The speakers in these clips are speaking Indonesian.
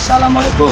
Assalamualaikum.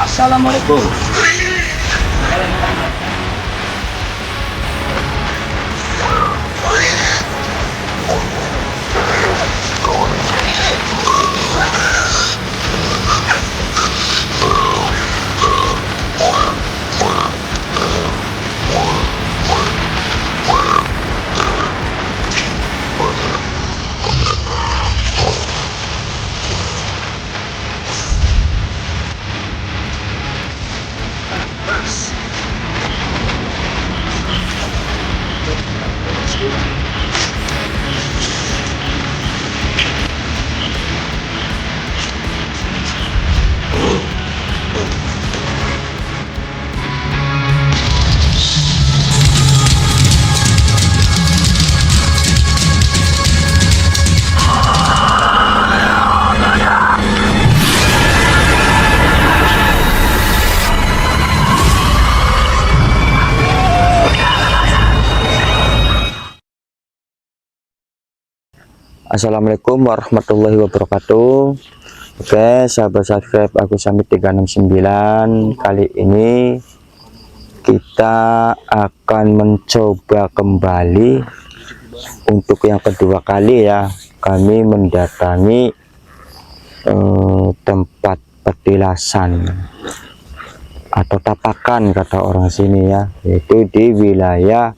Assalamualaikum. Assalamualaikum warahmatullahi wabarakatuh. Oke, sahabat subscribe aku Samit 369. Kali ini kita akan mencoba kembali untuk yang kedua kali ya, kami mendatangi tempat petilasan atau tapakan kata orang sini ya, yaitu di wilayah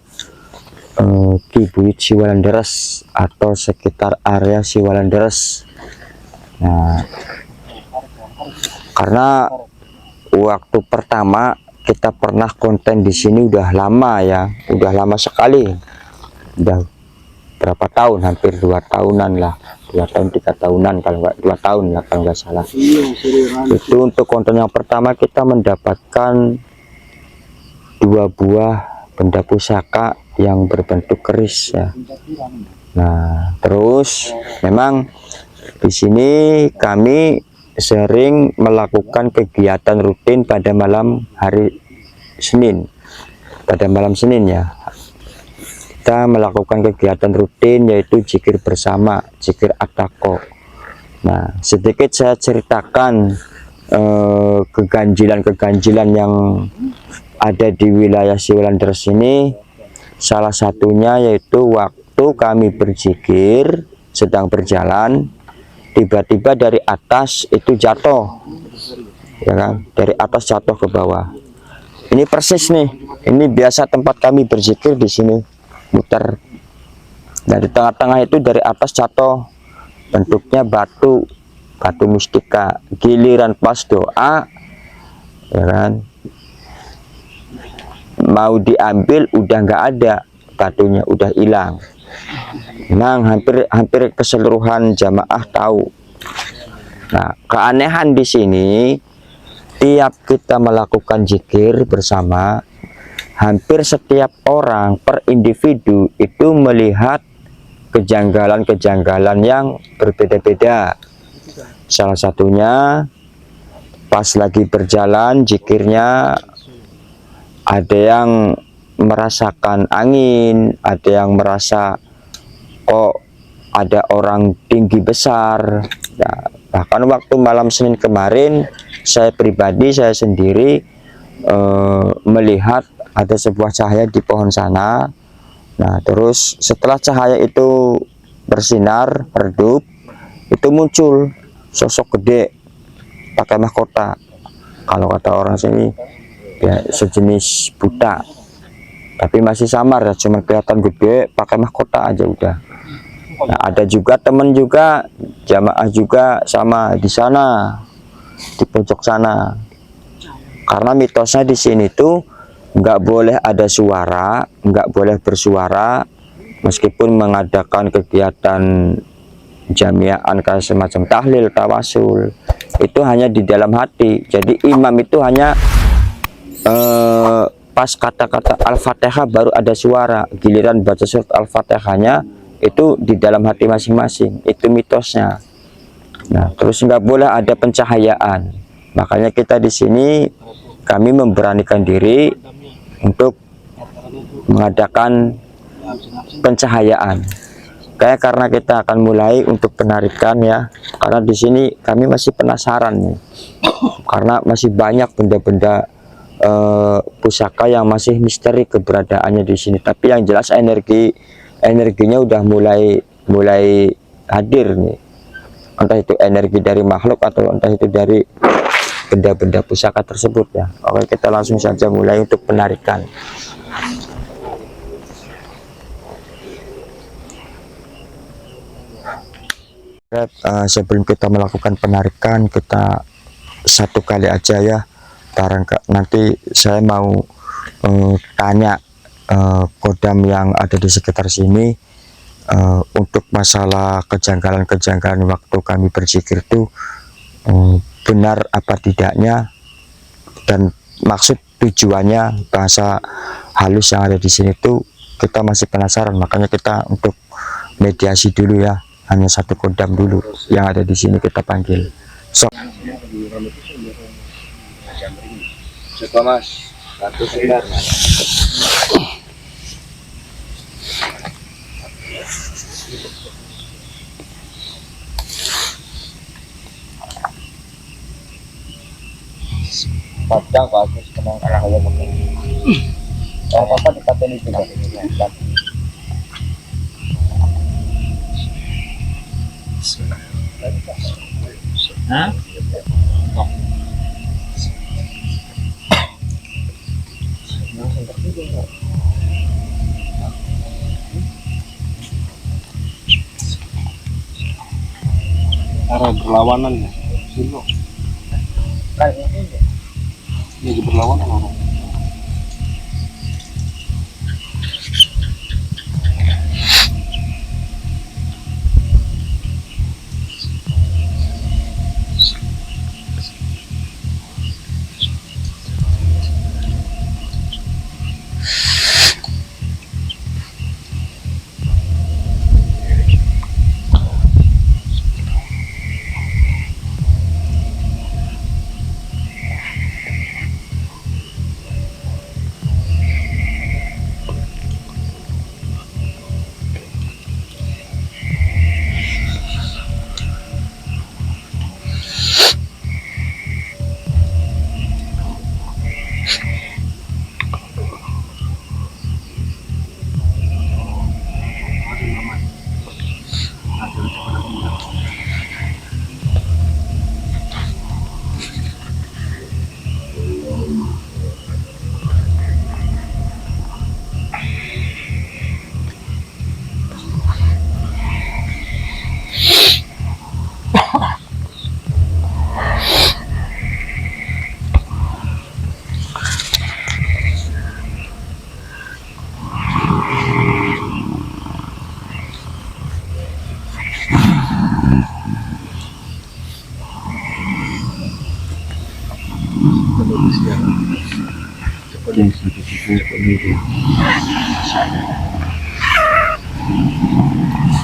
Kibuyut Siwalanderes atau sekitar area Siwalanderes. Nah, karena waktu pertama kita pernah konten di sini udah lama ya, udah lama sekali, udah berapa tahun, hampir 2 tahunan lah, 2 tahun 3 tahunan kalau nggak 2 tahun ya kalau nggak salah. Itu untuk konten yang pertama kita mendapatkan 2 buah benda pusaka yang berbentuk keris ya. Nah, terus memang di sini kami sering melakukan kegiatan rutin pada malam hari Senin. Pada malam Senin ya, kita melakukan kegiatan rutin yaitu zikir bersama, zikir atako. Nah, sedikit saya ceritakan keganjilan-keganjilan yang ada di wilayah Siwalanderes ini. Salah satunya yaitu waktu kami berzikir sedang berjalan, tiba-tiba dari atas itu jatuh ya kan, dari atas jatuh ke bawah. Ini persis nih, ini biasa tempat kami berzikir di sini, muter dari tengah-tengah itu, dari atas jatuh, bentuknya batu mustika. Giliran pas doa ya kan, mau diambil udah nggak ada, batunya udah hilang. Nah, hampir keseluruhan jamaah tahu. Nah, keanehan di sini, tiap kita melakukan zikir bersama, hampir setiap orang per individu itu melihat kejanggalan-kejanggalan yang berbeda-beda. Salah satunya pas lagi berjalan zikirnya ada yang merasakan angin, ada yang merasa kok ada orang tinggi besar. Nah, bahkan waktu malam Senin kemarin saya pribadi, saya sendiri melihat ada sebuah cahaya di pohon sana. Nah, terus setelah cahaya itu bersinar, redup, itu muncul sosok gede pakai mahkota. Kalau kata orang sini ya sejenis buta, tapi masih samar ya, cuma kelihatan gede pakai mahkota aja udah. Nah, ada juga temen juga jamaah juga sama di sana, di pojok sana. Karena mitosnya di sini tuh nggak boleh ada suara, nggak boleh bersuara, meskipun mengadakan kegiatan jamiatan kayak semacam tahlil, tawasul, itu hanya di dalam hati. Jadi imam itu hanya pas kata-kata Al-Fatihah baru ada suara, giliran baca surat Al-Fatihahnya itu di dalam hati masing-masing. Itu mitosnya. Nah, terus nggak boleh ada pencahayaan. Makanya kita di sini kami memberanikan diri untuk mengadakan pencahayaan. Kayak karena kita akan mulai untuk penarikan ya, karena di sini kami masih penasaran nih, karena masih banyak benda-benda pusaka yang masih misteri keberadaannya di sini. Tapi yang jelas energinya udah mulai hadir nih, entah itu energi dari makhluk atau entah itu dari benda-benda pusaka tersebut ya. Oke, kita langsung saja mulai untuk penarikan. Sebelum kita melakukan penarikan, kita satu kali aja ya, nanti saya mau tanya kodam yang ada di sekitar sini untuk masalah kejanggalan-kejanggalan waktu kami berzikir itu benar apa tidaknya, dan maksud tujuannya bahasa halus yang ada di sini tuh kita masih penasaran. Makanya kita untuk mediasi dulu ya, hanya satu kodam dulu yang ada di sini kita panggil. So, coba mas, satu sebentar mas. Padang bagus, tenang cahaya mungkin. Kalau apa dipateni juga. Hah? Arah berlawanan ya, dulu. Ini berlawanan orang.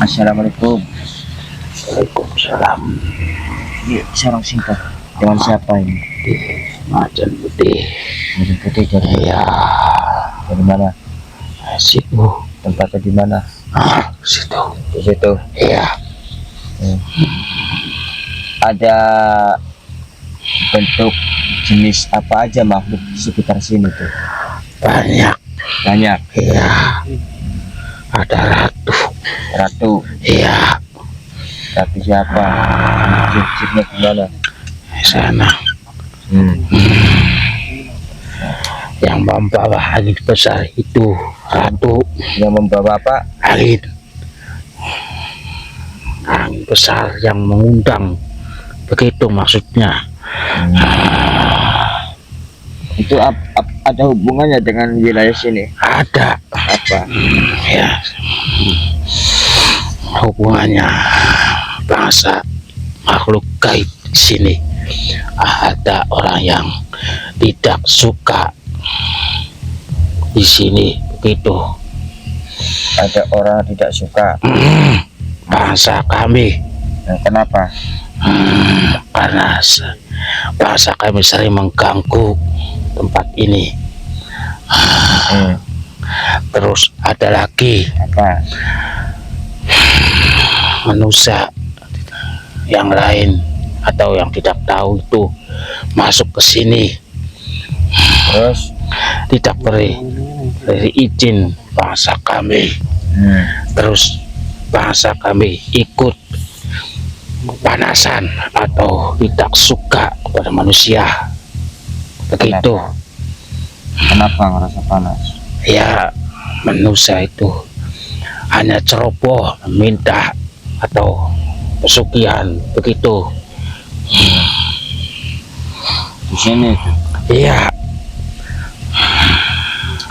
Assalamualaikum. Waalaikumsalam. Iya, sarang singkat. Dengan siapa ini? Macan putih. Macan putih Iya. dari mana? Situ. Tempatnya di mana? Situ. Di situ. Iya. Ada bentuk jenis apa aja makhluk di sekitar sini tuh? Banyak. Banyak. Iya. Ada ratu. Ratu. Iya. Ratu siapa? Ciri-cirinya gimana? Di sana. Yang membawa angin besar itu ratu. Yang membawa apa? Angin. Angin besar yang mengundang. Begitu maksudnya. Itu ada hubungannya dengan wilayah sini? Ada. Apa? Ya. Hubungannya bangsa makhluk gaib di sini. Ada orang yang tidak suka di sini begitu. Ada orang tidak suka. Bangsa kami. Kenapa? Karena bangsa kami sering mengganggu tempat ini. Terus ada lagi Apa? manusia yang lain atau yang tidak tahu itu masuk ke sini. Terus? Tidak beri izin bangsa kami. Terus bangsa kami ikut panasan atau tidak suka kepada manusia. Begitu. Kenapa ngerasa panas? Ya, manusia itu hanya ceroboh, minta atau pesugihan begitu. Di sini. Iya.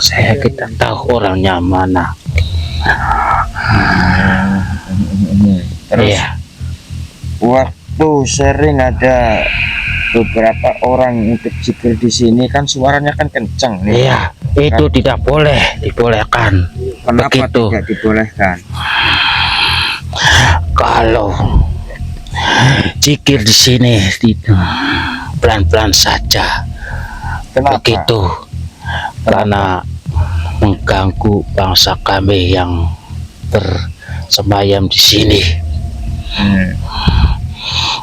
Saya tidak tahu orangnya mana. Terus Iya. waktu sering ada beberapa orang untuk zikir di sini kan suaranya kan kenceng nih. Iya, itu tidak boleh dibolehkan. Kenapa Begitu. tidak dibolehkan? Kalau zikir di sini pelan-pelan saja. Kenapa? Begitu. Karena mengganggu bangsa kami yang bersemayam di sini.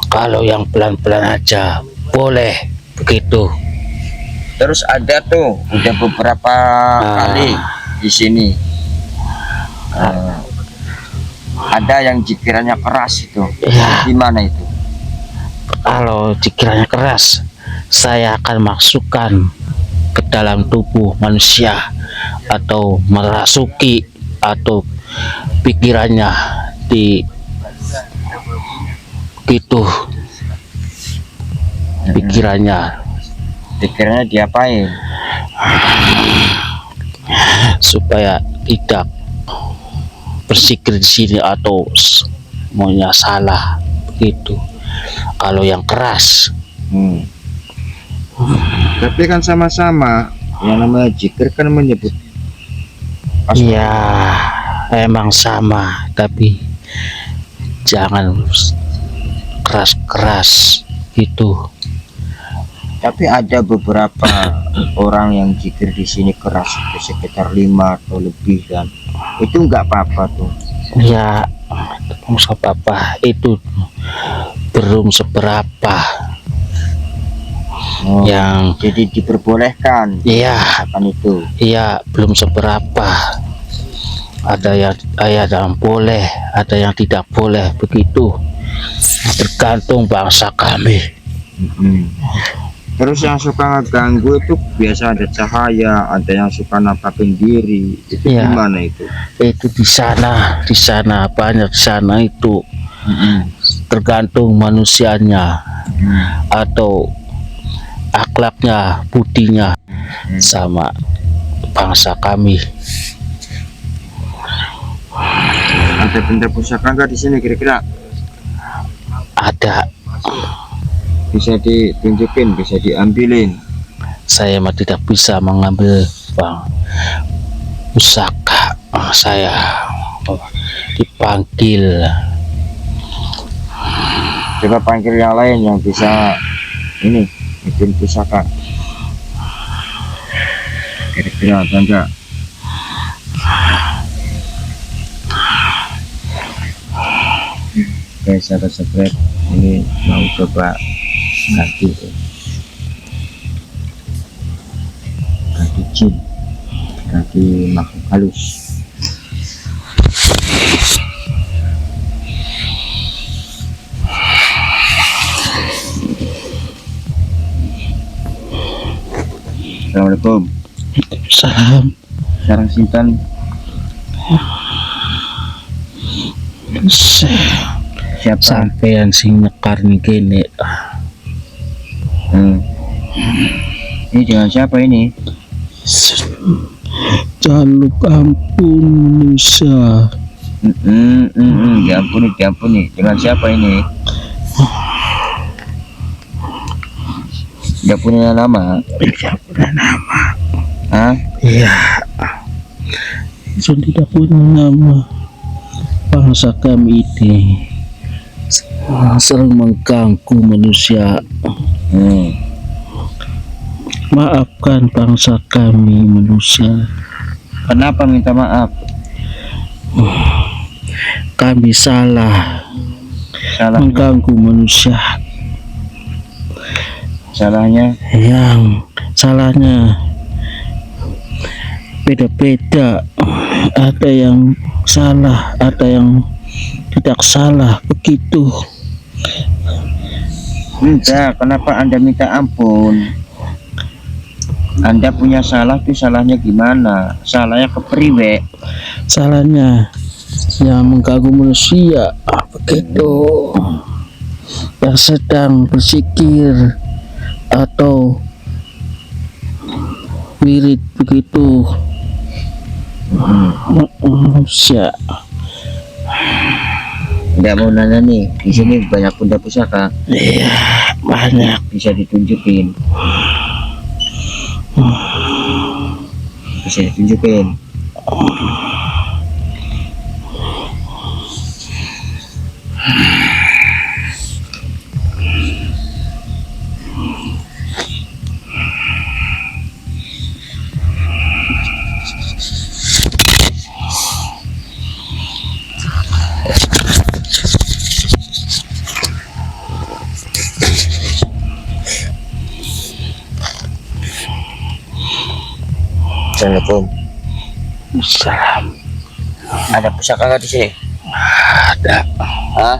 Kalau yang pelan-pelan aja boleh begitu. Terus ada tuh udah beberapa kali di sini. Ada yang jikirannya keras itu. Ya. Gimana itu? Kalau jikirannya keras, saya akan masukkan ke dalam tubuh manusia atau merasuki atau pikirannya di gitu. Pikirannya diapain? supaya tidak bersikir di sini atau semuanya salah begitu. Kalau yang keras, Tapi kan sama-sama yang namanya zikir kan menyebut iya emang sama, tapi jangan keras-keras gitu. Tapi ada beberapa orang yang zikir di sini keras itu sekitar 5 atau lebih kan. Itu nggak apa-apa tuh. Ya, nggak apa-apa, itu belum seberapa. Yang jadi diperbolehkan. Iya, Akan itu. iya belum seberapa. Ada yang boleh, ada yang tidak boleh begitu. Tergantung bangsa kami. Terus yang suka ngeganggu itu biasa ada cahaya, ada yang suka nampakin diri. Itu Iya. gimana itu? Itu di sana banyak di sana itu. Tergantung manusianya atau akhlaknya, budinya sama bangsa kami. Ada benda pusaka nggak di sini kira-kira? Ada, Bisa ditunjukin, bisa diambilin. saya mah tidak bisa mengambil bang pusaka. Saya dipanggil. Coba panggil yang lain yang bisa ini bikin pusaka. Kira-kira ada enggak? Oke, sahabat-sahabat, ini mau coba ganti jin, ganti makhluk halus. Assalamualaikum. Salam. Sekarang Sintan siapa? Sampean sing nyekar nih kene. Ini dengan siapa ini? Jaluk ampun manusia. Diampuni. Dengan siapa ini? Tidak punya nama. Tidak punya nama. Hah? Iya. Sudah tidak punya nama. Bangsa kami ini sering mengganggu manusia. Maafkan bangsa kami manusia. Kenapa minta maaf? Kami salah mengganggu manusia. Salahnya? Yang salahnya beda-beda. Ada yang salah, ada yang tidak salah, begitu. Enggak, kenapa Anda minta ampun? Anda punya salah, itu salahnya gimana? Salahnya kepriwe? Salahnya yang mengganggu manusia, begitu. Yang sedang bersikir atau wirid, begitu. Manusia. Enggak mau nanya nih, di sini banyak benda pusaka. Iya, banyak. Bisa ditunjukin. Bisa ditunjukin. Assalamualaikum. Salam. Ada pusaka nggak di sini? Ada. Hah?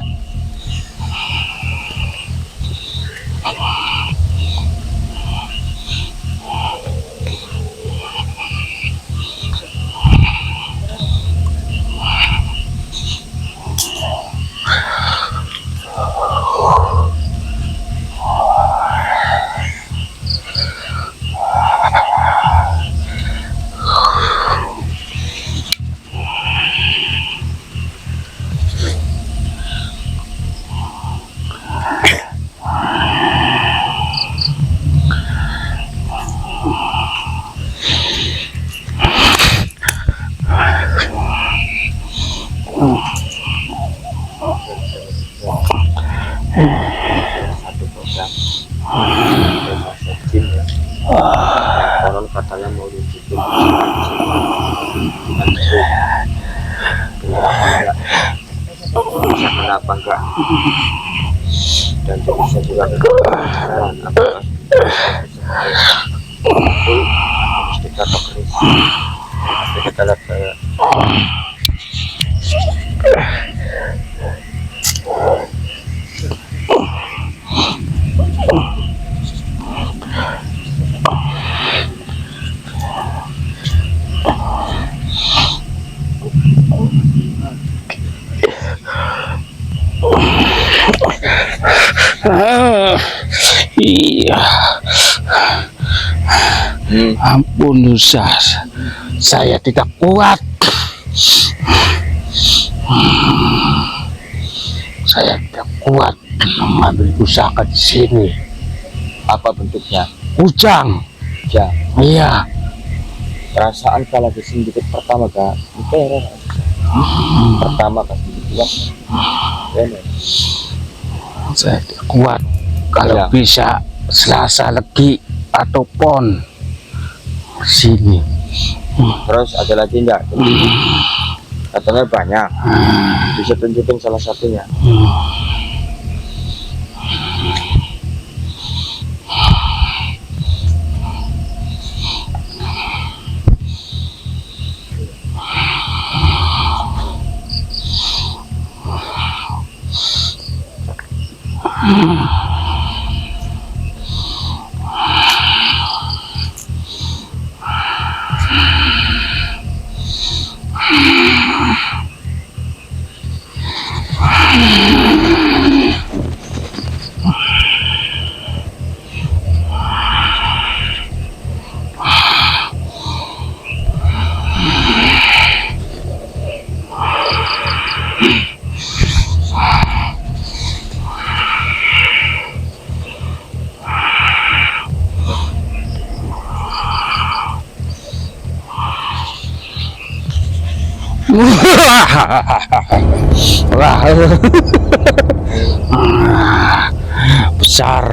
Konon katanya mau dibikin bisa kenapa enggak, dan bisa juga apakah kita keris, kita lihat kayak Iya. Ampun Ustaz, saya tidak kuat. Saya tidak kuat mengambil pusaka di sini. apa bentuknya? Ujang. Ya, Iya. perasaan kalau di sini dikit pertama kak, itu Pertama kasih kuat. Saya tidak kuat. Kalau Ya. bisa Selasa Legi atau Pon sini. Terus ada lagi enggak? Katanya banyak. Bisa tunjukin salah satunya. Wah, besar,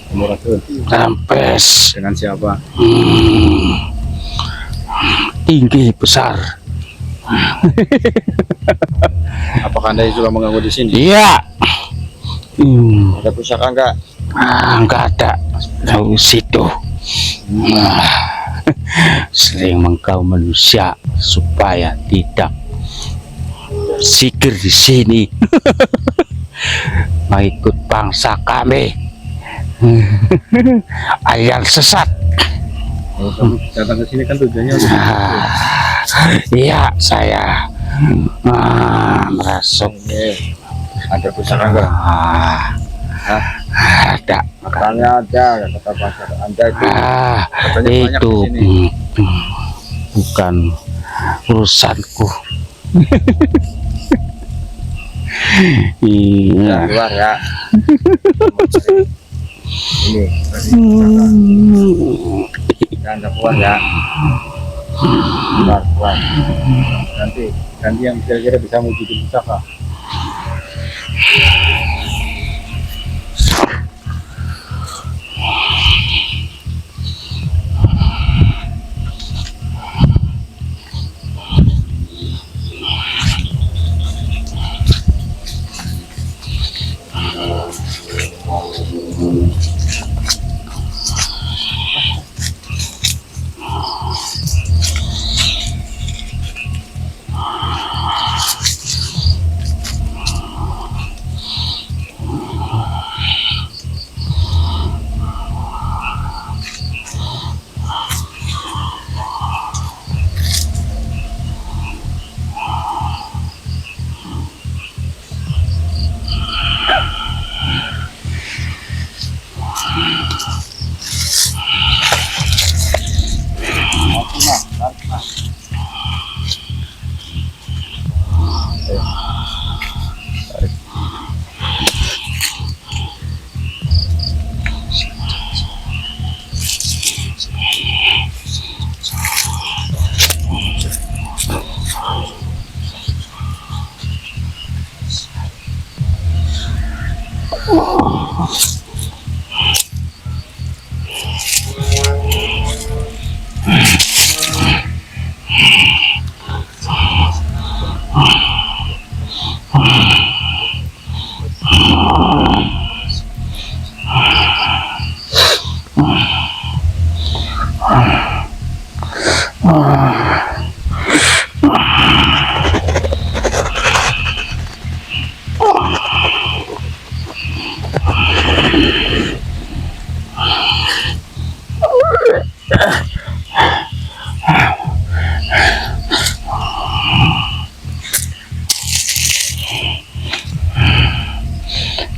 Samuratul. rampes, Dengan siapa? tinggi, besar. Apakah Anda juga mengganggu di sini? Iya. Ada pusaka enggak? Enggak ada. Tahu situ. Sering mengganggu manusia supaya tidak sikir di sini. Mengikut bangsa kami. Ayat sesat. Oh, kamu datang ke sini kan tujuannya untuk Iya, saya merasuk. Ada pusaka enggak? Ada. Katanya ada, kata pasar Anda itu. Katanya banyak Itu di sini. bukan urusanku. Iya. Keluar ya. Ini, Anda keluar ya. Keluar. Nanti ganti yang kira-kira bisa wujudin pusaka.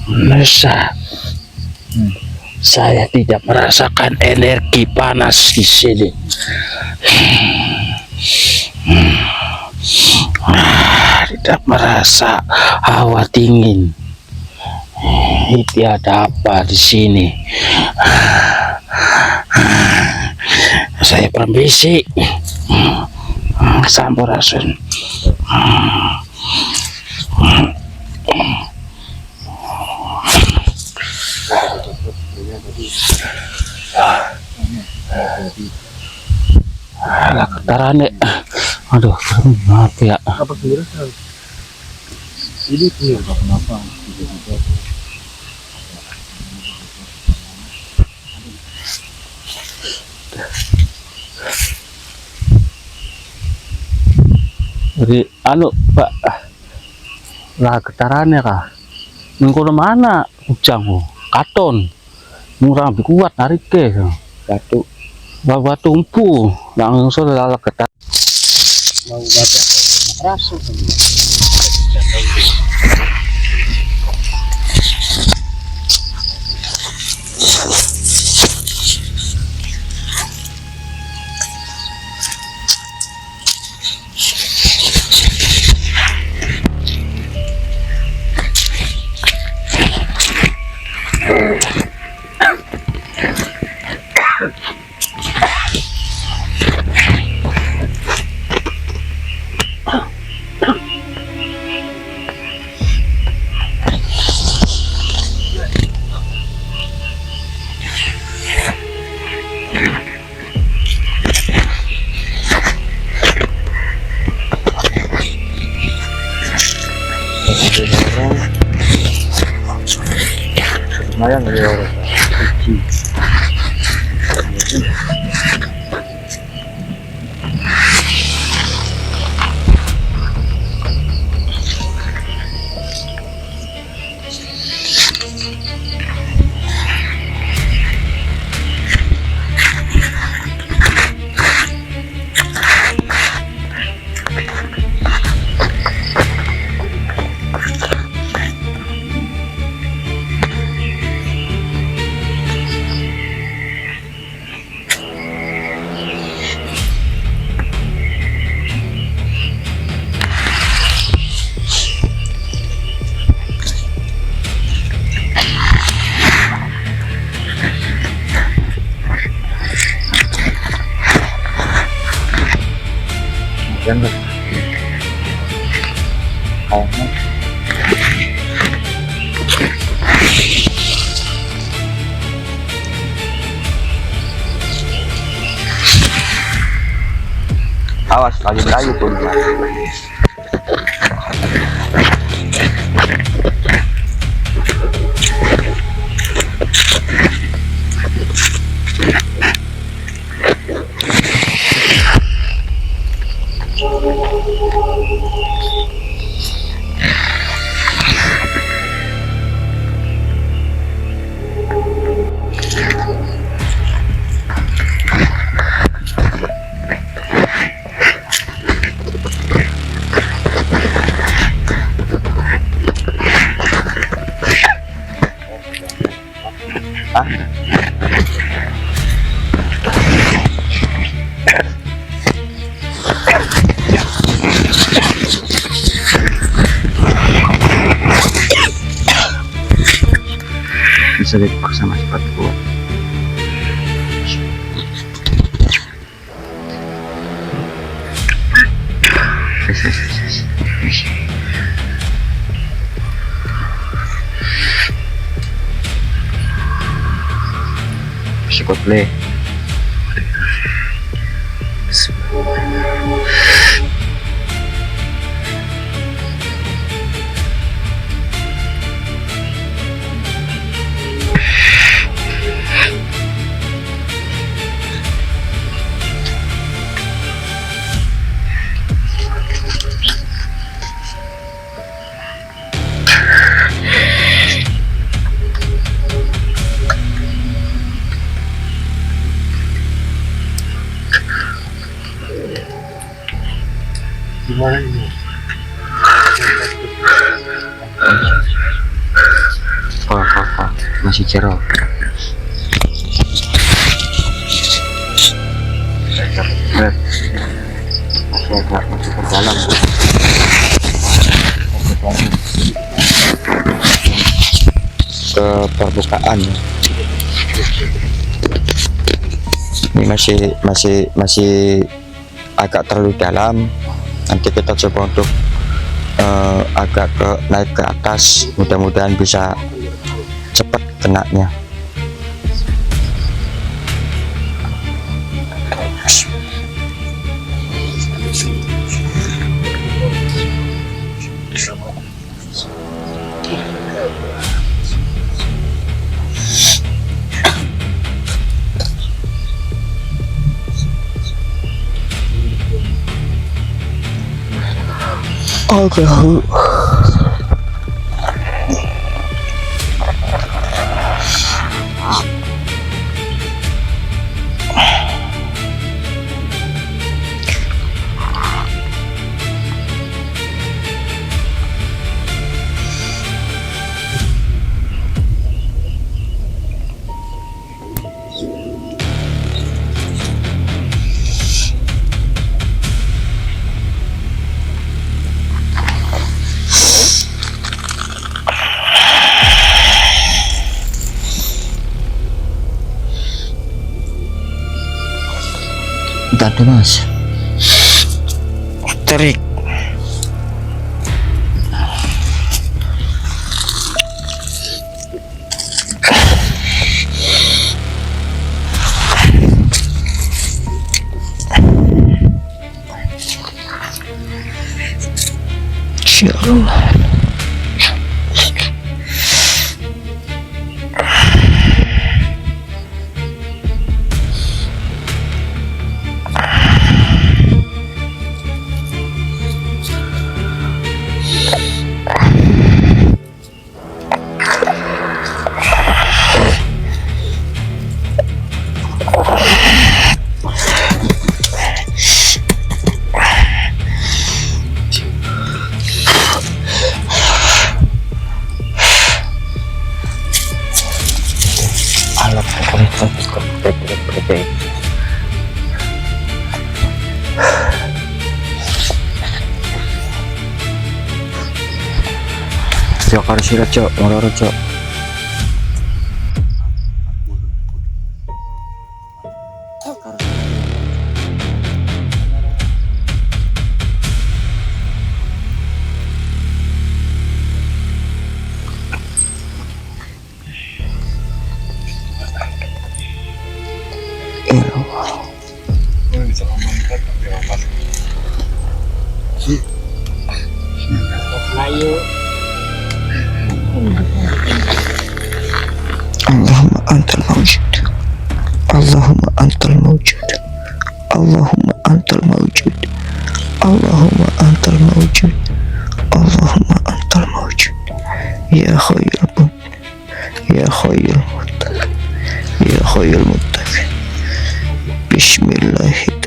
Masa saya tidak merasakan energi panas di sini. Tidak merasa hawa dingin. Ini ada apa di sini? Saya permisi. Sampurasun. Lah ketarane. Aduh, maaf ya. Apa sendiri ini tuh kenapa tiba-tiba Jadi anu Pak, lah getarannya kah? Mengkono mana ujangmu? Katon, murah lebih kuat narik ke. batu Batu umpu, langsung lala getar. mau baca keras lumayan ya orang. Jangan awas lagi berayu pun. Bisa dipaksa sama cepat keluar. Sikot le. gimana ini? Masih cerah. Masih agak masuk ke dalam. Ke permukaan. Ini masih agak terlalu dalam. Nanti kita coba untuk agak naik ke atas, mudah-mudahan bisa cepat kenanya. Allahu Bentar dulu mas, terik. Insyaallah. Cok harus sirat cok, ngoror cok. Allahumma antal mawjud, Allahumma antal mawjud, Allahumma antal mawjud, Allahumma antal mawjud, Allahumma antal mawjud, ya khayyul muttaqin, ya khayyul muttaqin, ya khayyul muttaqin. Bismillahirrahmanirrahim.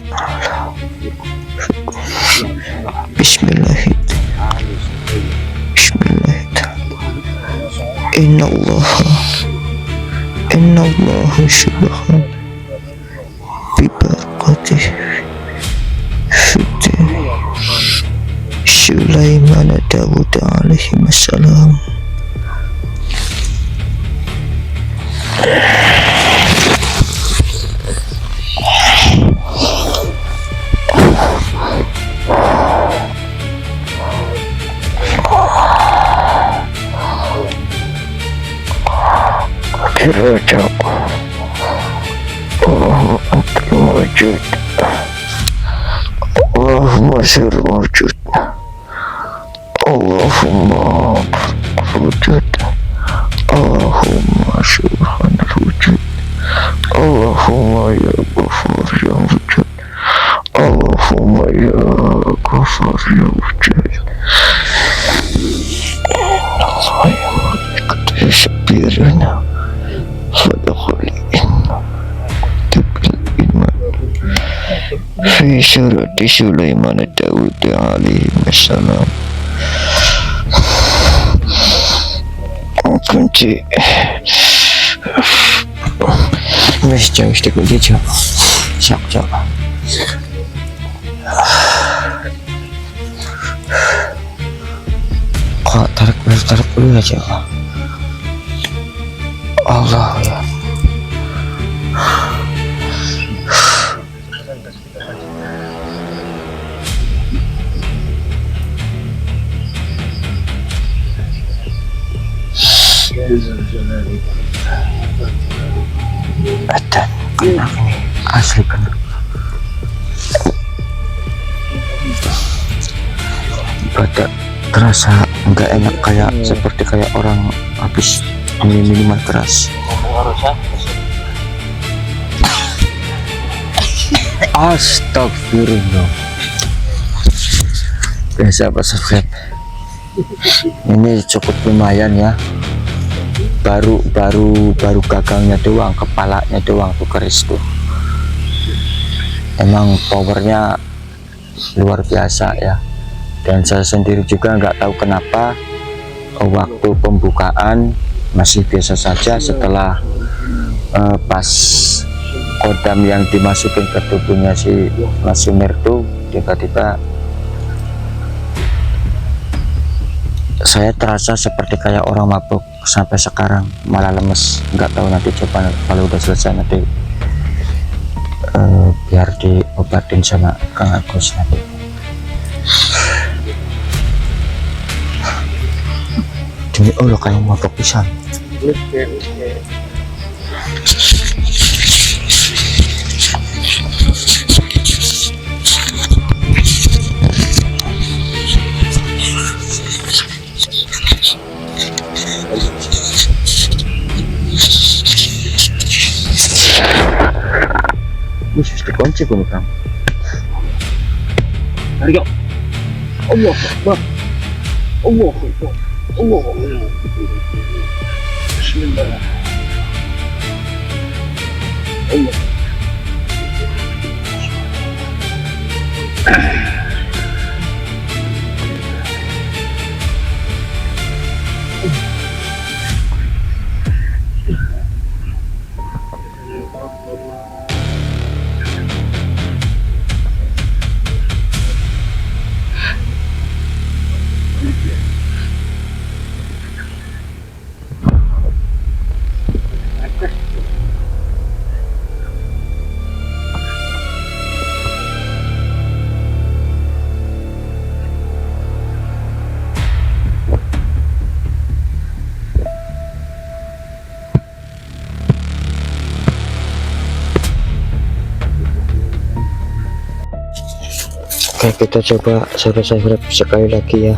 Bismillahirrahmanirrahim. Inna Allah subhanahu bibarakatih Fiti Sulaiman Dawud alaihi wassalam. Raja Allahumma antal mawjud, Allahumma sir mawjud, Allahumma wujud, Allahumma subhanal wujud, Allahumma ya ghafur ya wujud, Allahumma ya ghafur ya wujud. Allah ya malik sabirana fi surati Sulaiman Dawud alaihi wassalam. Kunci wis jauh kunci jauh siap jauh. Kok tarik dulu aja. Allah ya. asli kan. Badan terasa nggak enak, kayak seperti kayak orang habis minuman keras. Astagfirullah. Biasa apa subscribe. Ini cukup lumayan ya. Baru gagangnya doang, kepalanya doang tuh keris tuh. Emang powernya luar biasa ya. Dan saya sendiri juga nggak tahu kenapa waktu pembukaan masih biasa saja, setelah pas kodam yang dimasukin ke tubuhnya si Mas Sumir tuh tiba-tiba saya terasa seperti kayak orang mabuk. Sampai sekarang malah lemes, nggak tahu nanti coba kalau udah selesai nanti biar diobatin sama Kang Agus nanti. Demi Allah kayak mabuk pisan. Wis dikunci kuwi Kang. Mari yuk. Allah Akbar. Allah Akbar. Allah. Bismillah. Allah. Oke, kita coba sahabat-sahabat sekali lagi ya.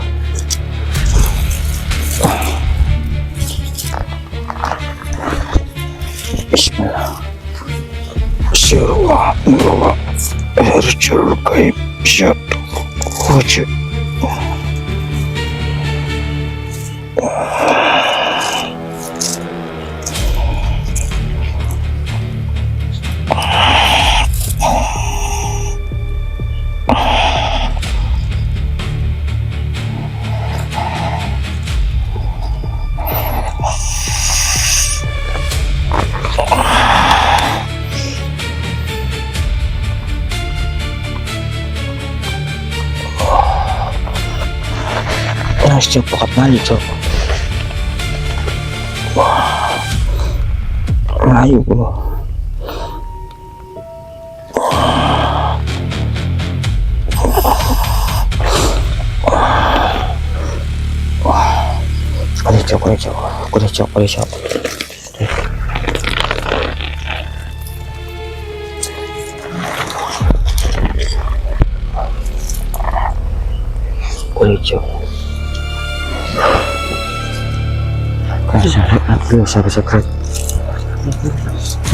Bismillah. Bismillah. Arjul gaib syadu wajib. Cok, pokat mali cok. Wah, melayu gua. Boleh cok. Sahabat-sahabat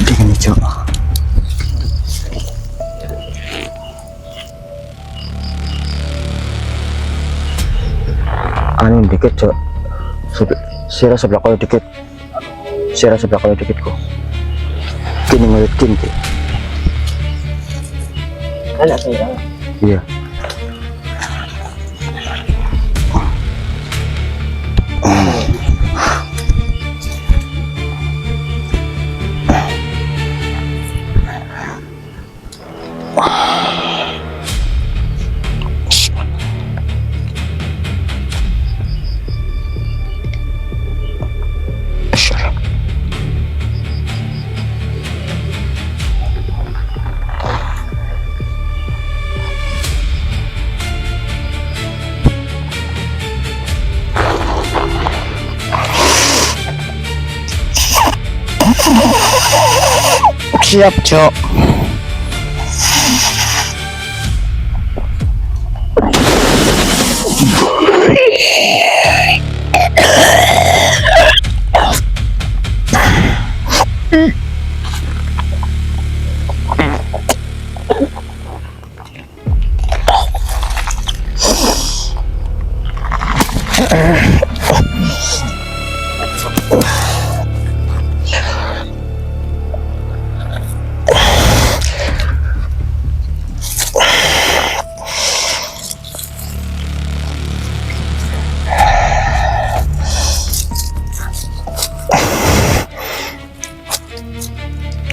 dengan hijau. Anu dikit cok, sirah sebelah kau dikit kok. Kini ngeliatin tuh. Anak saya. Iya. Siap cok.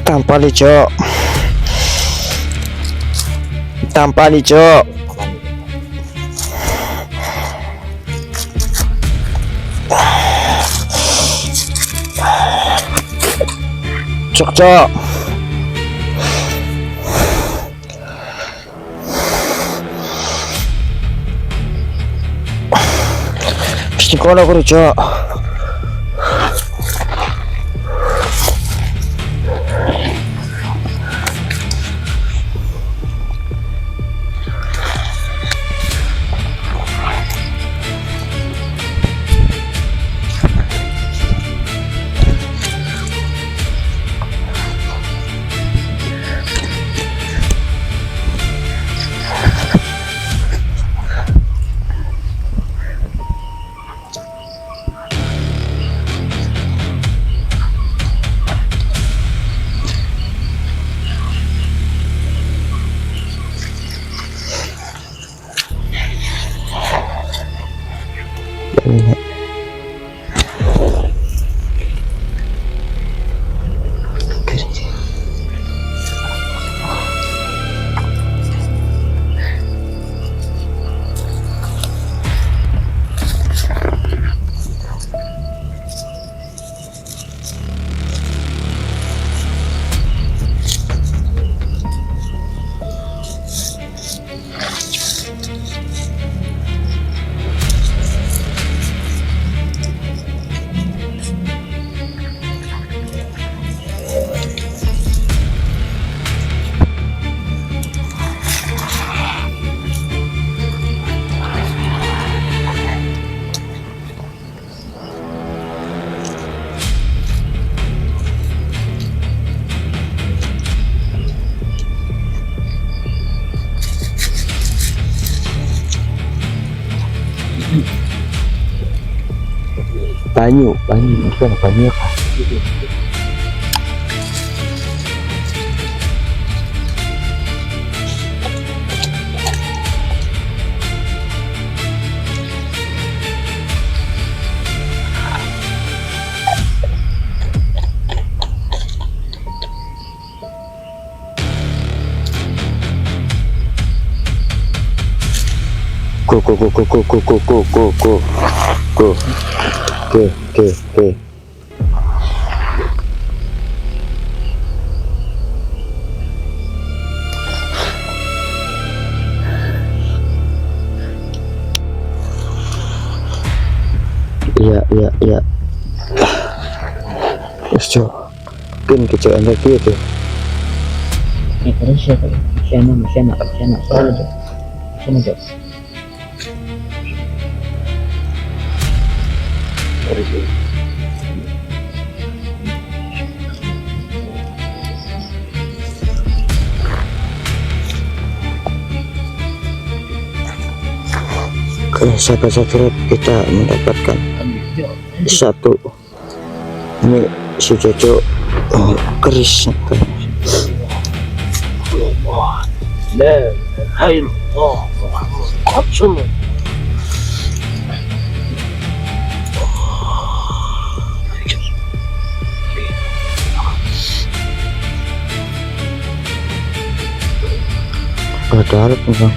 Tampani cok, tampani cok. Cok cok. Pasti kono aku cok. Banyu bukan banyu kah? Go. Oke. Iya. Terus cok, pin kecil lagi itu. Terus siapa? Sana Jok. Sahabat-sahabat, kita mendapatkan satu. Ini si Jojo keris. Ada alat bang.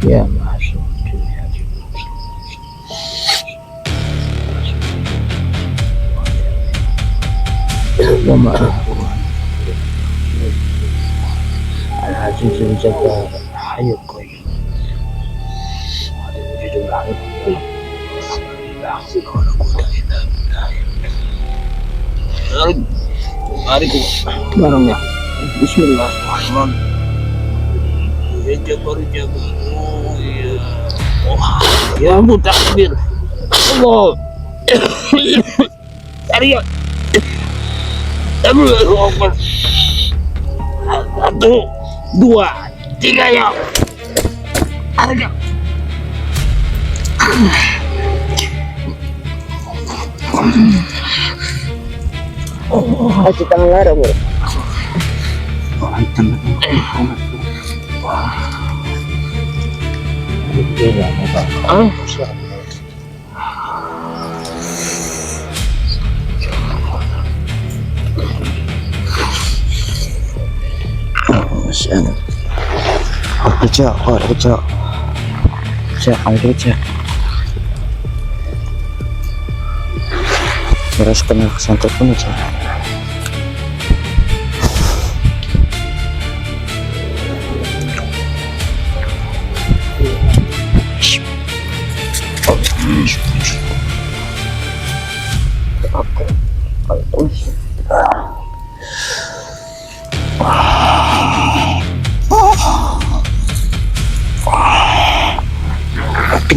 Ya masuk. Ya maaf. Al-Haji Jabar, ayo koi. Mari barangnya. Bismillahirrahmanirrahim. Jabar. Oh ya. Ya ampun takbir. Allah. Tarik. Satu, dua, tiga ya. Ada. Masih tangan larang bro. Masya Allah. Kerja. Terus kena kesantet pun aja.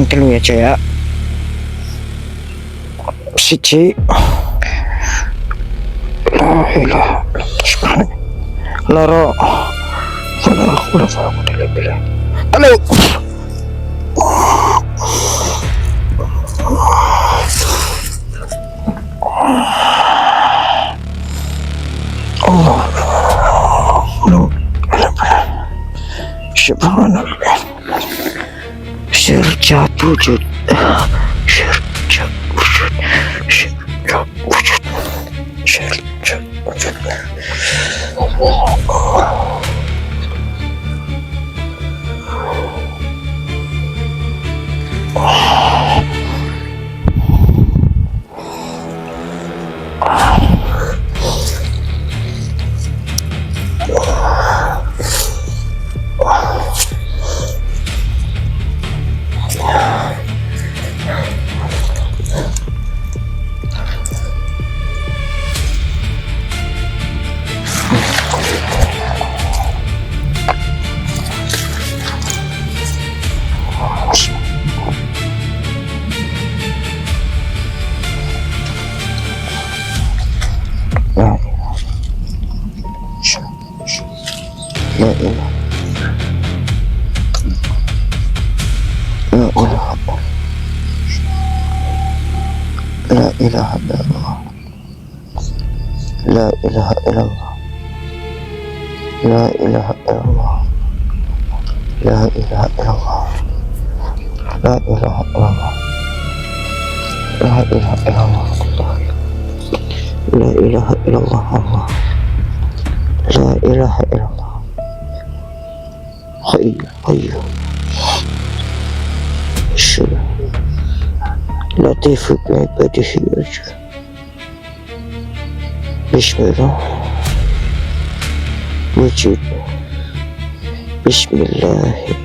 Telu ya Caya. Siji. La ilaha illallah. Loro. Halo. Allah. Subhanallah. Syirjat wujud. Syirjat wujud. La ilaha. La ilaha illallah. La ilaha illallah. La ilaha illallah. La ilaha illallah. La ilaha illallah. La ilaha illallah. La ilaha illallah Allah. La ilaha illallah. Hayy. Syukur. Latif ibadihi wajah. Bismillah. Wujud. Bismillahi.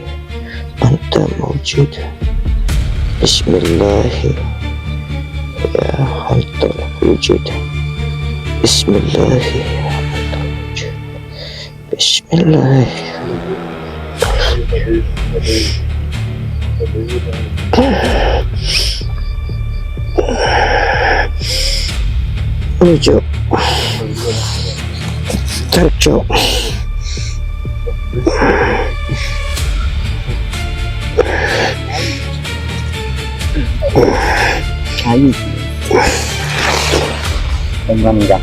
Anta mawjud. Bismillahi. Ya anta wujud. Bismillahi. Anta wujud. Bismillahi. Rujuk. Terjuk. Kayu. Enggak.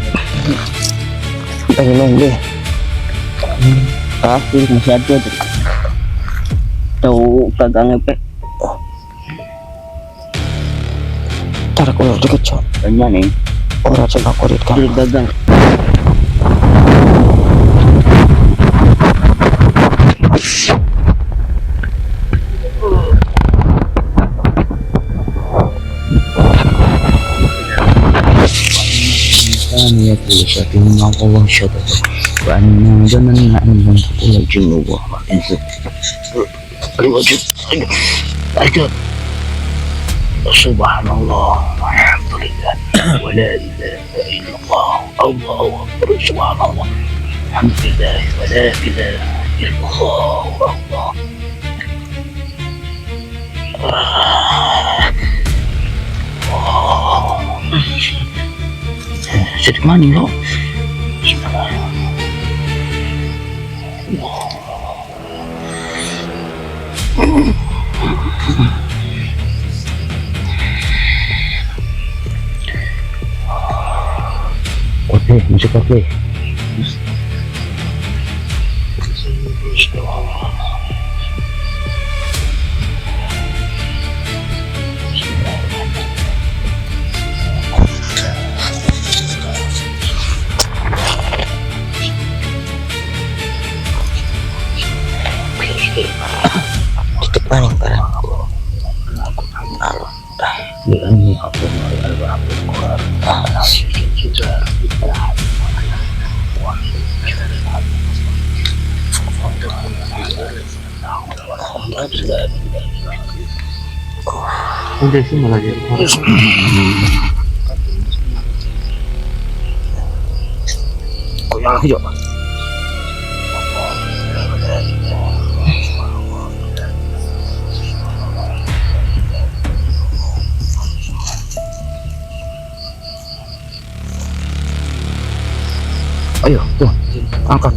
Pengen deh. Ini masih ada tuh. Tahu kagak ngepek. Tarik ular dikit cok. Banyak nih. Orang coba kurit kan. Gagang. Ya tulis tapi Allah syadad wa anna janna an la junub wa insa wajib aja subhanallah walhamdulillah wa la ilaha illallah Allahu akbar subhanallah alhamdulillah wa la ilaha illallah Allah. Jadi mana lo? Oke, masuk oke. Titip paling barang. Ini aku Udah sih malah jadi orang. Ayo. Ayo, tuh, angkat.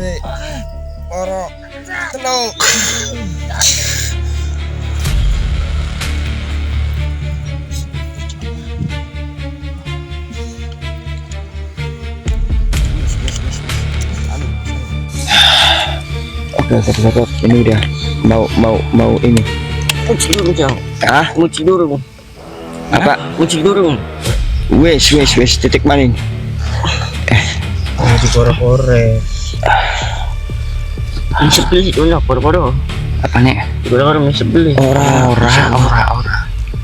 sih. Ora. Tenang. Oke, sahabat, ini udah mau ini. Muci dulu jauh. Ah, Muci dulu. apa? Muci dulu. Wes, titik maning. Di kore-kore. Bisa beli dulu poro-poro. Apa nih? Orang bisa beli. Ora.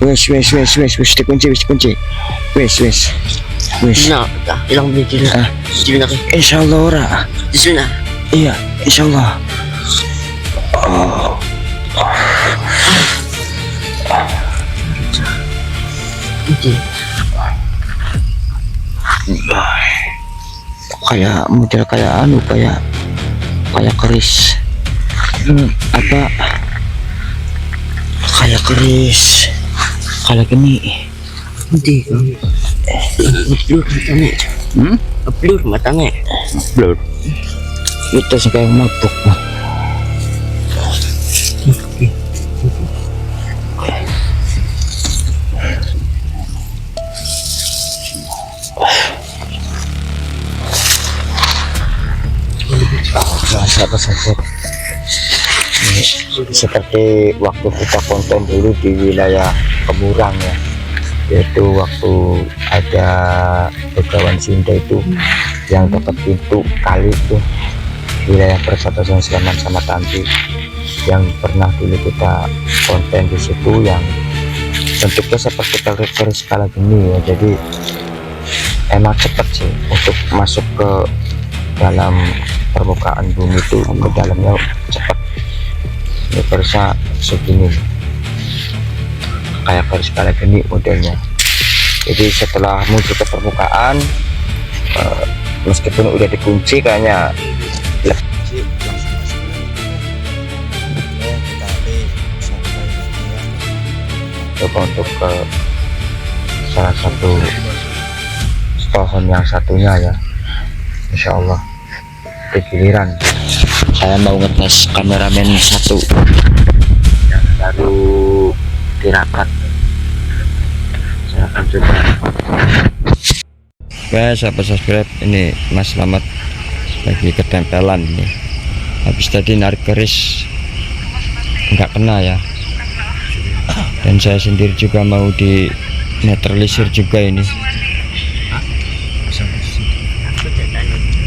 Wes, dikunci. Wes. Nah, hilang beli dulu. Dulu nak. Insyaallah ora. Di sana. Iya, insyaallah. Muci. Kayak model kayak kayak keris. Apa? Kayak keris. Kayak gini. Muci. Blur matanya. Blur matanya. Blur. Itu sih kayak mabuk. Sahabat-sahabat, ini seperti waktu kita konten dulu di wilayah Kemurang ya, yaitu waktu ada Begawan Sunda itu yang dapat pintu kali itu wilayah perbatasan Sleman sama Tampi, yang pernah dulu kita konten di situ, yang bentuknya seperti keris skala gini ya. Jadi emang cepat sih untuk masuk ke dalam permukaan bumi itu, ke dalamnya cepat. Ini kerisnya segini, kayak keris skala gini modelnya. Jadi setelah muncul ke permukaan, meskipun udah dikunci kayaknya coba untuk ke salah satu pohon yang satunya ya. Insya Allah di giliran saya mau ngetes kameramen satu yang baru tirakat. Saya akan coba. Sahabat, ini Mas Slamet lagi ketempelan nih. Habis tadi narik keris nggak kena ya, dan saya sendiri juga mau di netralisir juga ini.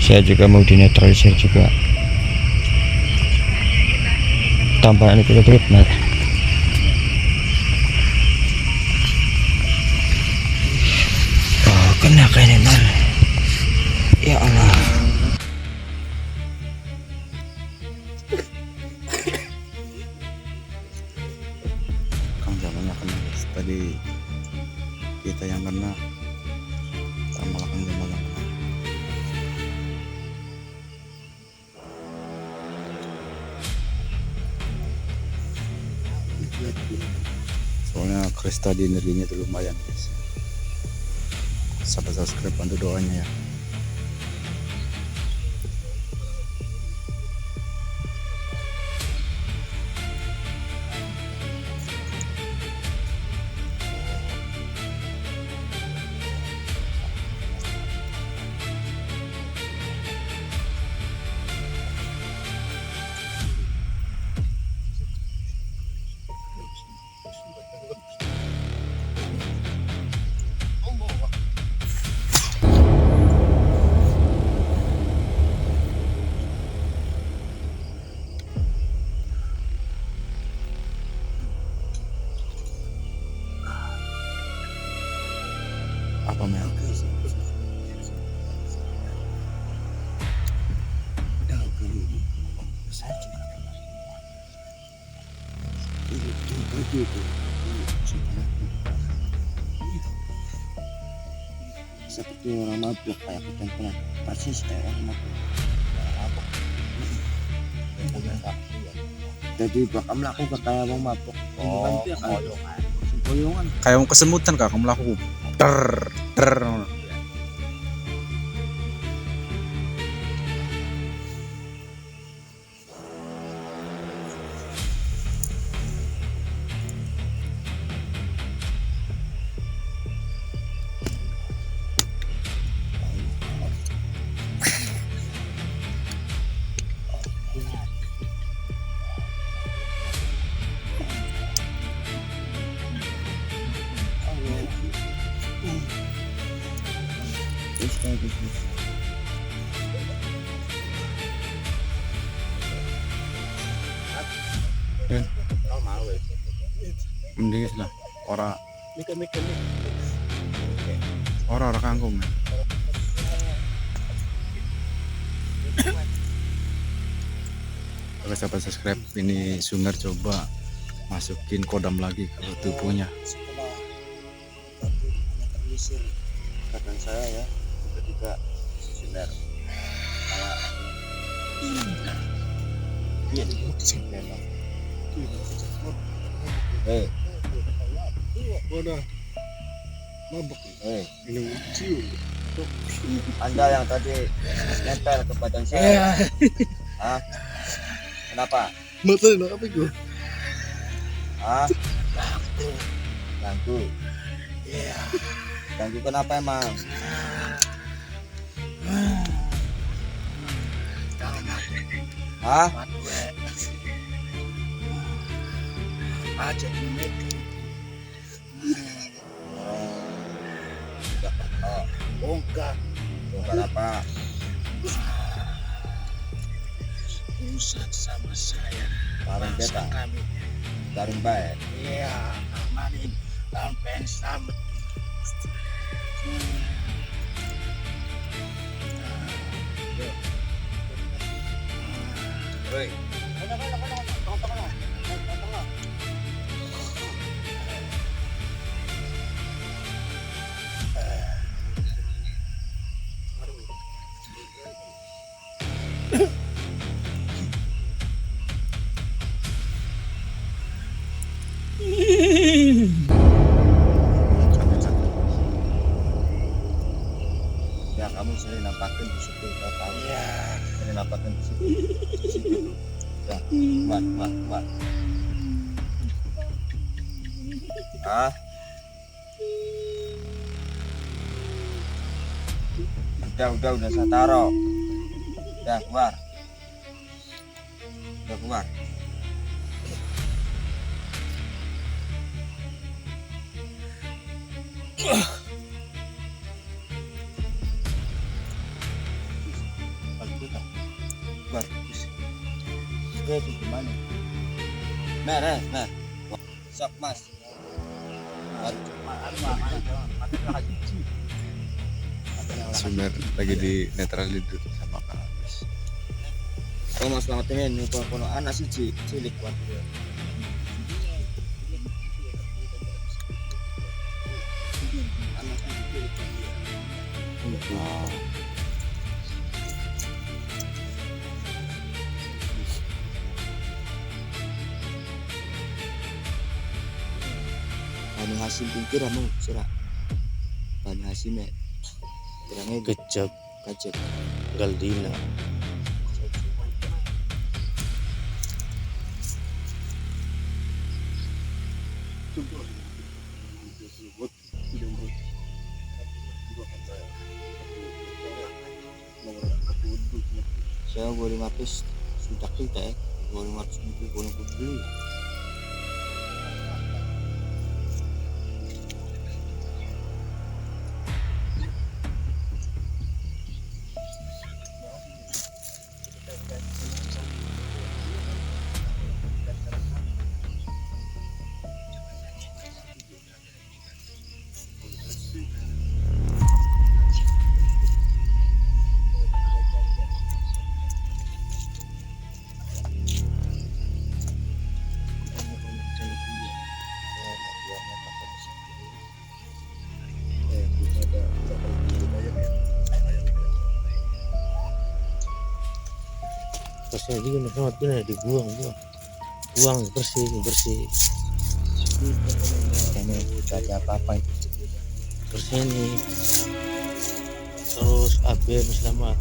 Saya juga mau di netralisir juga. Tampakan itu berat banget. Oh, kena kayaknya Mar. Ya Allah. Kang zamannya kena tadi, kita yang kena sama Kang Jamal yang kena. Soalnya keris tadi energinya itu lumayan guys. Sampai subscribe, bantu doanya ya. Apa Mel? Seperti orang mabuk, kayak ketempelan. Persis kayak orang mabuk. Jadi bakal melakukan kayak orang mabuk. Oh, Boyongan. kayak mau kesemutan kak, kamu laku ter Wis bagus. Mending lah ora ora kangkung. Oke sahabat subscribe, ini Sumer coba masukin kodam lagi ke tubuhnya. Setelah terlisir kadang saya ya ketika Sumer iya memang Anda yang tadi nempel ke badan saya. Hah? Kenapa? Betul apa itu? Hah? Ganggu. Ganggu kenapa emang? Hah? Bongkar apa? Urusan sama saya. Barang beta. Barang baik. Iya, amanin sampai selamat. Woi. Ya kamu sering nampakin di situ, kau tahu. Ya. Sering nampakin di situ. Ya, kuat. Ah. Udah saya taruh. Udah keluar. Udah keluar. Bagus. Oke, itu gimana? Nah. Sok mas. Sumer lagi di netralisir sama Kak Agus. Oh mas selamatin ini kono anak sih cilik kuat. Bani Hasim pinggir anu sira. Bani Hasim ya. Kirangnya Kecap kacek. Galdina. Saya boleh ngapis sudah kita ya. Boleh ngapis buku boleh beli. Pasnya juga sangat benar dibuang bersih Ini tidak ada apa-apa itu. bersih nih terus AB selamat.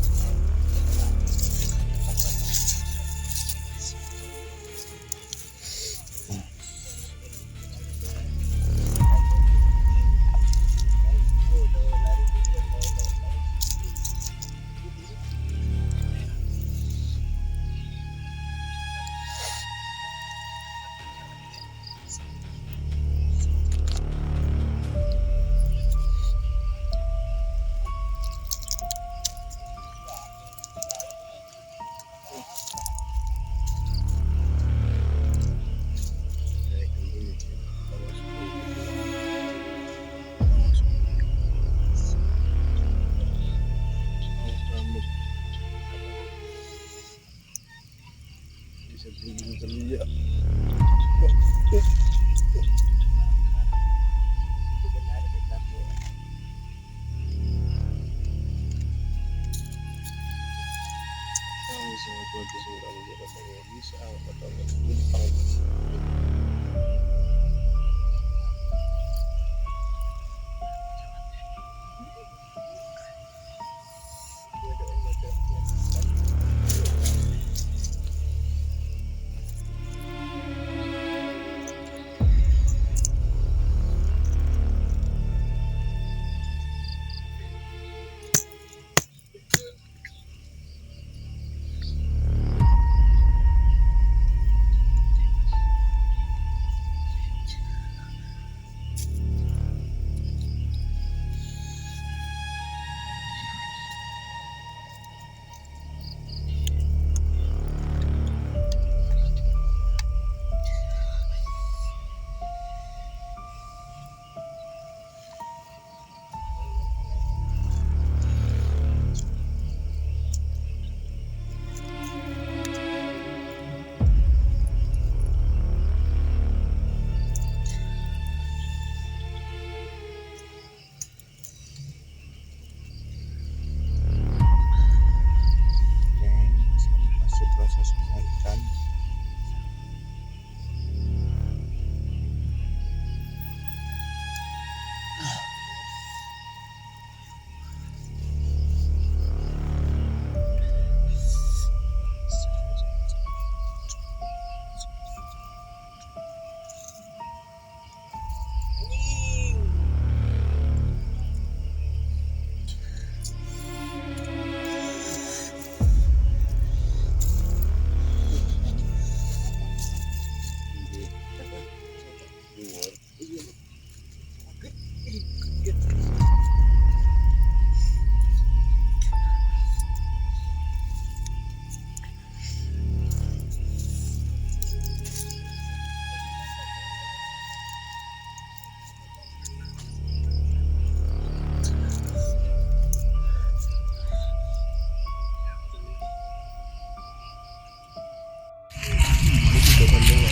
Masih proses penarikan.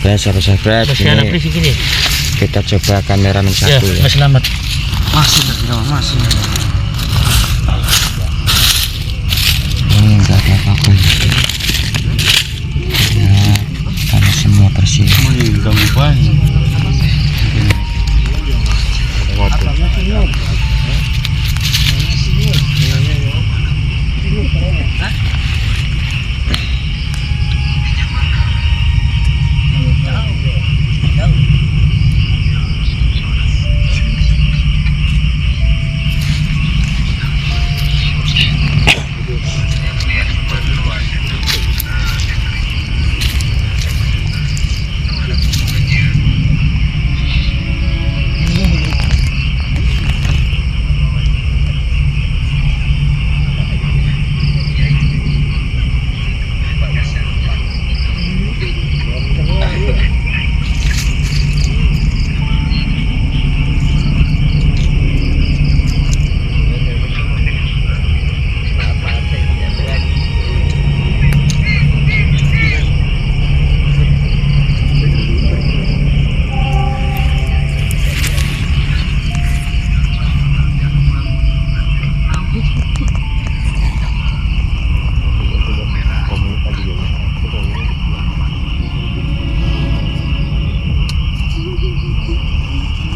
Oke, sahabat-sahabat, ini kita coba kamera nomor 1 ya. Selamat. Masih masih. Enggak ada apa-apa. Ya, karena semua bersih. Ganggu banget.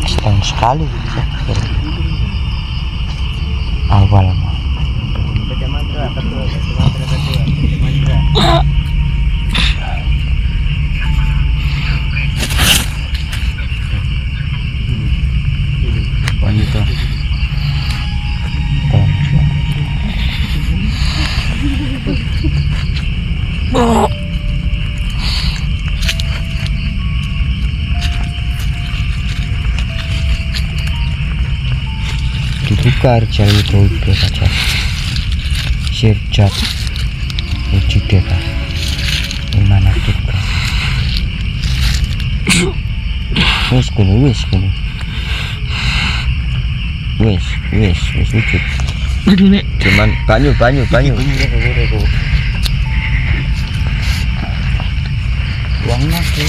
Setahun sekali awal dibuka jari itu saja sirjat wujudnya kan gimana juga wis wujud cuman banyu uang nasi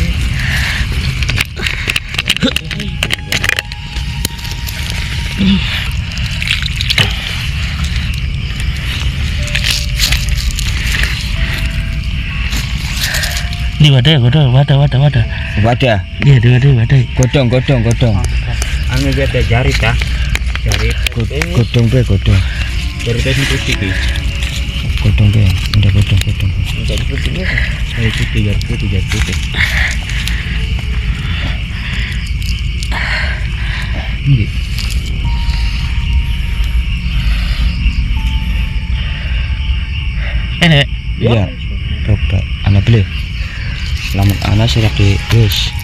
Di wadah. Wadah. Iya, di wadah. Godong. Anu jate jari ta. Jari. Godong be, godong. Jari teh putih iki. Godong be, udah godong. Jari putihnya. Jari putih. Iya. Nek. Iya. Coba anak beli. Selamat anak sudah di wis.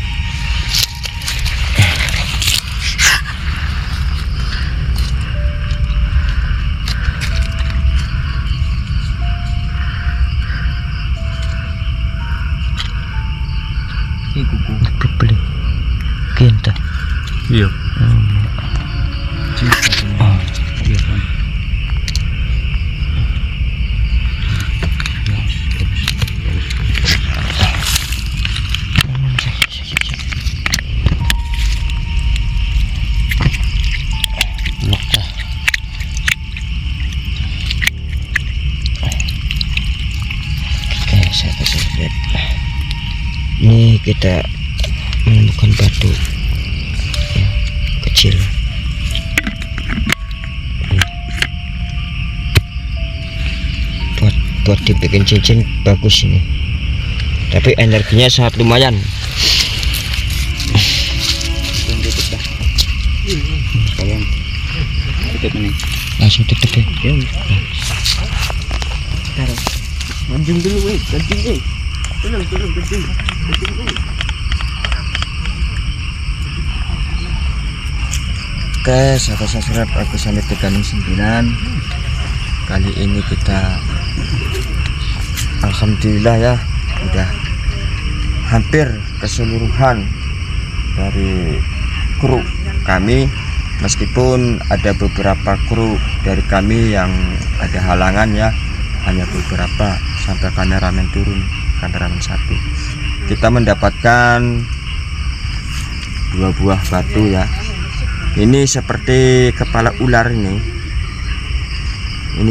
Beli. Kinta. Iya. Iya kan. Sahabat-sahabat, ini kita menemukan batu ya, kecil. Buat dibikin cincin bagus ini, tapi energinya sangat lumayan. Kalian tutup ini. Langsung tutup ya. Anjing dulu weh, anjing deh. Tolong kencing. Oke, sahabat-sahabat, aku sampai 369. Kali ini kita alhamdulillah ya, udah hampir keseluruhan dari kru kami, meskipun ada beberapa kru dari kami yang ada halangan ya, hanya beberapa, sampai kameramen turun, kameramen satu. Kita mendapatkan 2 buah batu ya. Ini seperti kepala ular ini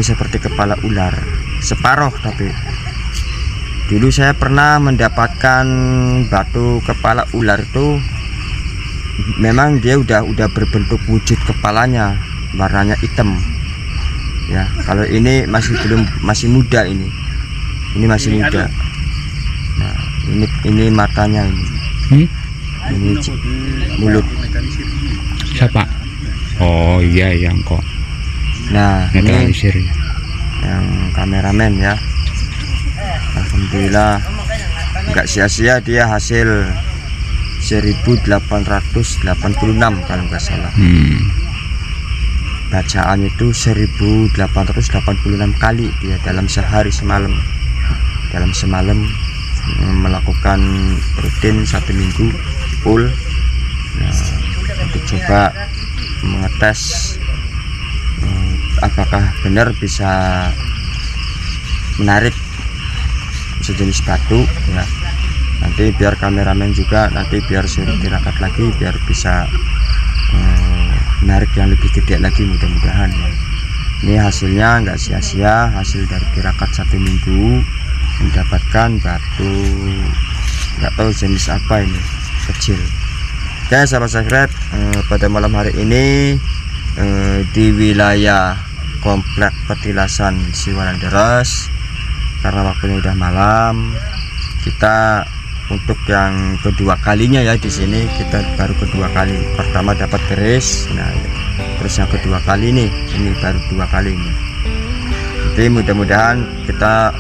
seperti kepala ular separuh, tapi dulu saya pernah mendapatkan batu kepala ular itu, memang dia udah berbentuk wujud kepalanya, warnanya hitam ya. Kalau ini masih muda, ini masih muda. Nah, ini matanya ini mulut. Siapa? Oh iya yang kok. Nah, ini Netralisir. yang kameramen ya. Alhamdulillah nggak sia-sia, dia hasil 1886 kalau nggak salah. Bacaan itu 1886 kali dia dalam sehari semalam. Dalam semalam melakukan rutin 1 minggu full. Nah, untuk coba mengetes apakah benar bisa menarik sejenis batu ya. Nanti biar kameramen juga nanti biar seri tirakat lagi, biar bisa menarik yang lebih gede lagi, mudah-mudahan ya. Ini hasilnya nggak sia-sia, hasil dari tirakat 1 minggu mendapatkan batu, nggak tahu jenis apa ini, kecil. Oke sahabat-sahabat, pada malam hari ini di wilayah komplek petilasan Siwalan Deres, karena waktunya udah malam, kita untuk yang kedua kalinya ya di sini, kita baru kedua kali. Pertama dapat keris, nah terus yang kedua kali ini baru 2 kali ini. Jadi mudah-mudahan kita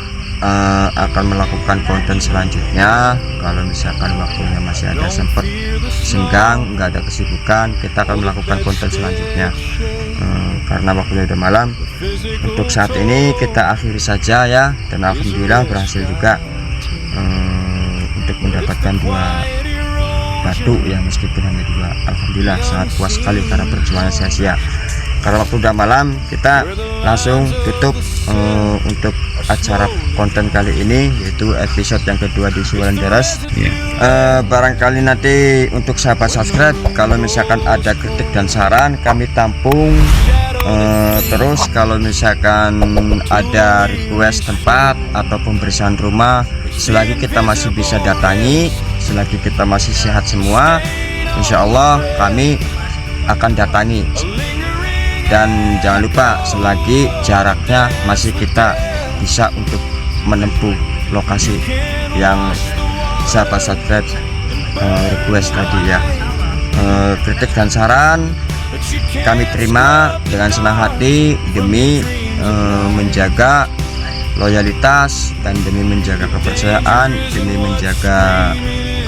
akan melakukan konten selanjutnya. Kalau misalkan waktunya masih ada sempat senggang, nggak ada kesibukan, kita akan melakukan konten selanjutnya. Karena waktunya udah malam, untuk saat ini kita akhiri saja ya. Dan alhamdulillah berhasil juga untuk mendapatkan 2 batu ya, meskipun hanya 2. Alhamdulillah sangat puas sekali karena perjuangan sia-sia. Karena waktu udah malam, kita langsung tutup untuk acara konten kali ini, yaitu episode yang kedua di Siwalan Deres. Barangkali nanti untuk sahabat subscribe, kalau misalkan ada kritik dan saran, kami tampung Terus kalau misalkan ada request tempat atau pembersihan rumah, selagi kita masih bisa datangi, selagi kita masih sehat semua, insya Allah kami akan datangi. Dan jangan lupa, selagi jaraknya masih kita bisa untuk menempuh lokasi yang sahabat subscribe request tadi ya. Kritik dan saran kami terima dengan senang hati demi menjaga loyalitas dan demi menjaga kepercayaan, demi menjaga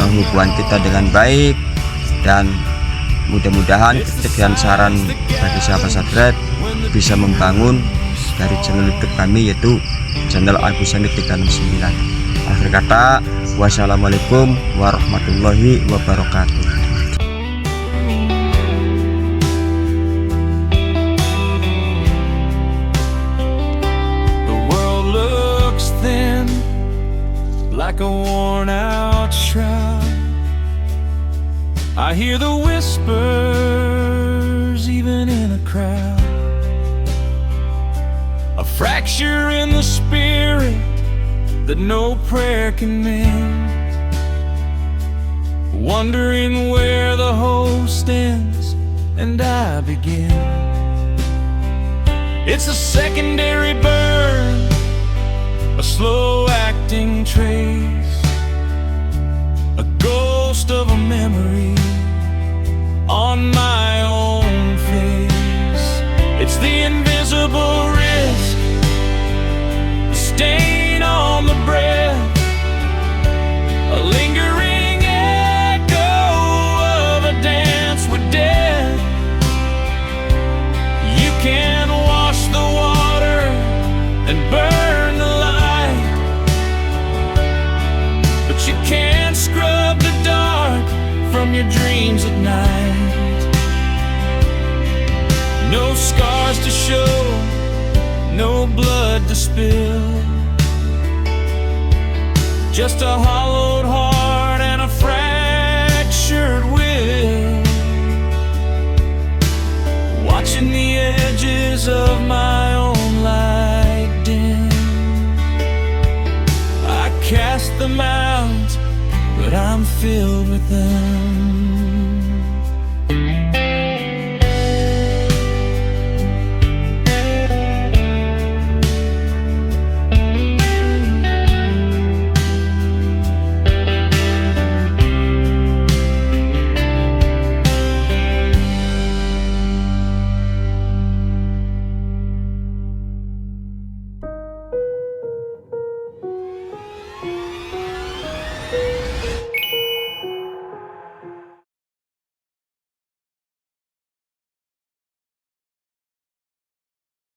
hubungan kita dengan baik. Dan mudah-mudahan kritik dan saran bagi sahabat subscribe bisa membangun dari channel YouTube kami, yaitu channel Agus Samit 39. Akhir kata, wassalamualaikum warahmatullahi wabarakatuh. Like a worn out shroud, I hear the whispers even in a crowd. A fracture in the spirit that no prayer can mend, wondering where the host ends and I begin. It's a secondary burn, a slow-acting trace, a ghost of a memory on my own face. It's the invisible risk, the stain on the breath, a lingering echo of a dance with death. You can wash the water and burn the light, but you can't scrub the dark from your dreams at night. No scars to show, no blood to spill, just a hollowed heart and a fractured will. Watching the edges of my own light dim, I cast them out, but I'm filled with them.